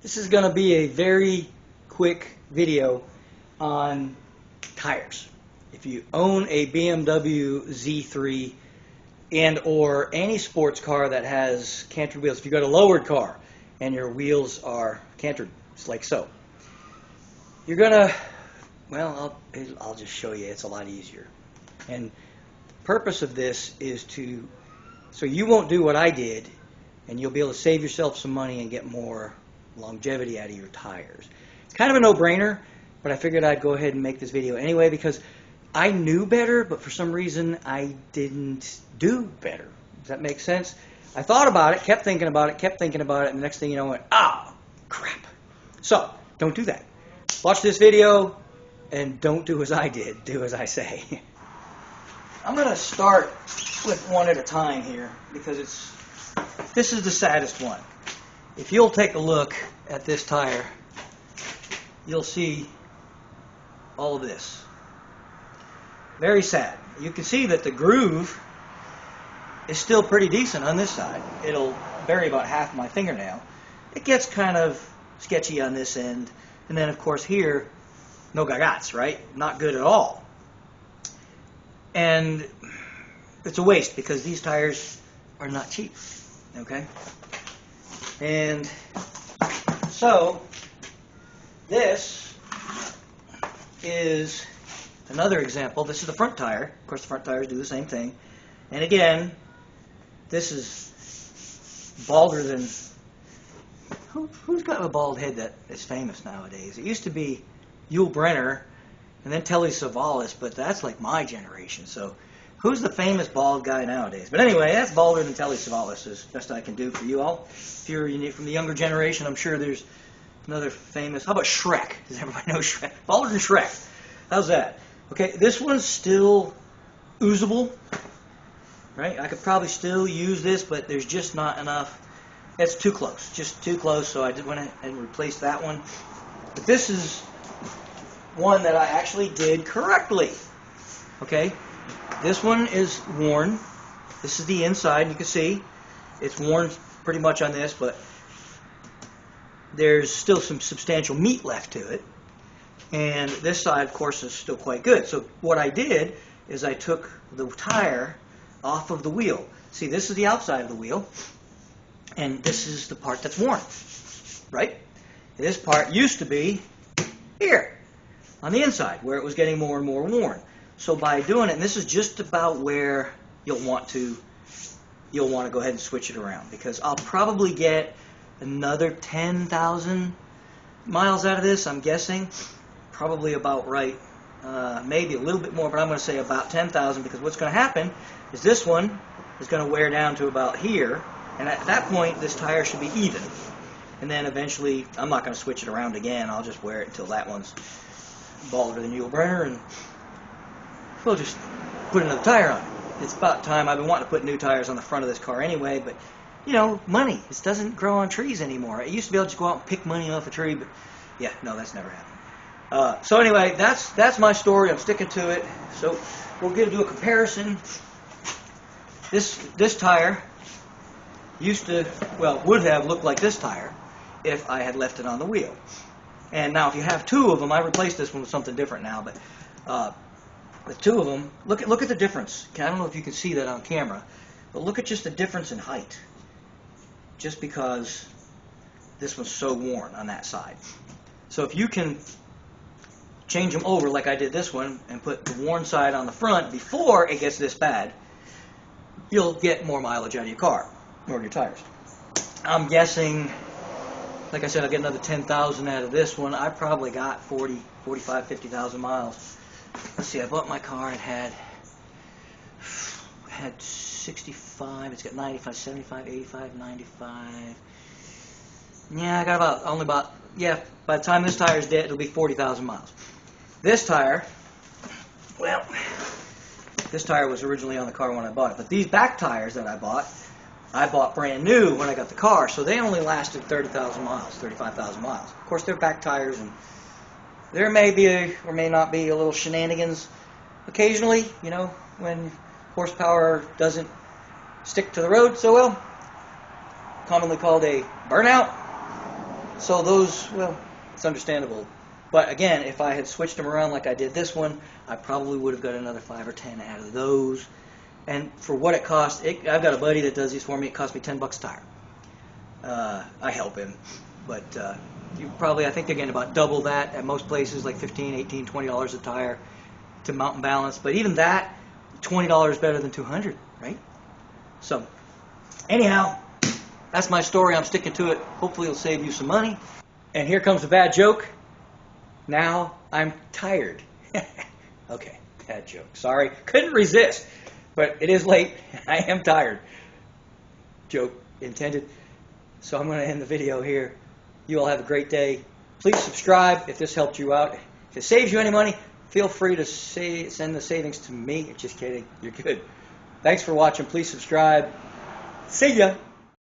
This is going to be a very quick video on tires. If you own a BMW Z3 and or any sports car that has canted wheels, if you've got a lowered car and your wheels are canted, it's like so, you're going to, well, I'll just show you. It's a lot easier. And the purpose of this is so you won't do what I did, and you'll be able to save yourself some money and get more longevity out of your tires. It's kind of a no-brainer, but I figured I'd go ahead and make this video anyway because I knew better, but for some reason I didn't do better. Does that make sense? I thought about it, kept thinking about it, and the next thing you know, I went, ah, crap. So, don't do that. Watch this video and don't do as I did. Do as I say. I'm going to start with one at a time here because this is the saddest one. If you'll take a look at this tire, you'll see all of this. Very sad. You can see that the groove is still pretty decent on this side. It'll bury about half my fingernail. It gets kind of sketchy on this end. And then, of course, here, no gagats, right? Not good at all. And it's a waste because these tires are not cheap, okay? And so this is another example. This is the front tire. Of course, the front tires do the same thing. And again, this is balder than... Who's got a bald head that is famous nowadays? It used to be Yul Brynner and then Telly Savalas, but that's like my generation. So who's the famous bald guy nowadays? But anyway, that's balder than Telly Savalas, as best I can do for you all. If you're from the younger generation, I'm sure there's another famous... How about Shrek? Does everybody know Shrek? Balder than Shrek. How's that? Okay, this one's still oozable, right? I could probably still use this, but there's just not enough. It's too close, just too close, so I did went and replaced that one. But this is one that I actually did correctly. Okay, this one is worn. This is the inside. You can see it's worn pretty much on this, but there's still some substantial meat left to it. And this side, of course, is still quite good. So what I did is I took the tire off of the wheel. See, this is the outside of the wheel, and this is the part that's worn, right? This part used to be here on the inside where it was getting more and more worn. So by doing it, and this is just about where you'll want to go ahead and switch it around, because I'll probably get another 10,000 miles out of this, I'm guessing. Probably about right. Maybe a little bit more, but I'm going to say about 10,000, because what's going to happen is this one is going to wear down to about here, and at that point this tire should be even. And then eventually I'm not going to switch it around again. I'll just wear it until that one's balder than Yul Brynner, and we'll just put another tire on it. It's about time. I've been wanting to put new tires on the front of this car anyway, but you know, money. It doesn't grow on trees anymore. It used to be able to just go out and pick money off a tree, but yeah, no, that's never happened. So anyway, that's my story. I'm sticking to it. So we'll do a comparison. This tire used to, well, would have looked like this tire if I had left it on the wheel. And now if you have two of them, I replaced this one with something different now, but with two of them, look at the difference. I don't know if you can see that on camera, but look at just the difference in height. Just because this one's so worn on that side. So if you can change them over like I did this one and put the worn side on the front before it gets this bad, you'll get more mileage out of your car, more of your tires. I'm guessing, like I said, I'll get another 10,000 out of this one. I probably got 40, 45, 50,000 miles. Let's see, I bought my car, it had 65, it's got 95, 75, 85, 95. Yeah, I got yeah, by the time this tire's dead, it'll be 40,000 miles. This tire, well, this tire was originally on the car when I bought it, but these back tires that I bought brand new when I got the car, so they only lasted 30,000 miles, 35,000 miles. Of course, they're back tires, and there may be or may not be a little shenanigans occasionally, you know, when horsepower doesn't stick to the road so well, commonly called a burnout. So those, well, it's understandable. But again, if I had switched them around like I did this one, I probably would have got another 5 or 10 out of those. And for what it cost, I've got a buddy that does these for me. It cost me $10 a tire. I help him, but you probably, I think they're getting about double that at most places, like $15, $18, $20 a tire to mount and balance. But even that, $20 is better than $200, right? So, anyhow, that's my story. I'm sticking to it. Hopefully it'll save you some money. And here comes a bad joke. Now I'm tired. Okay, bad joke. Sorry. Couldn't resist. But it is late. I am tired. Joke intended. So I'm going to end the video here. You all have a great day. Please subscribe if this helped you out. If it saves you any money, feel free to send the savings to me. Just kidding. You're good. Thanks for watching. Please subscribe. See ya.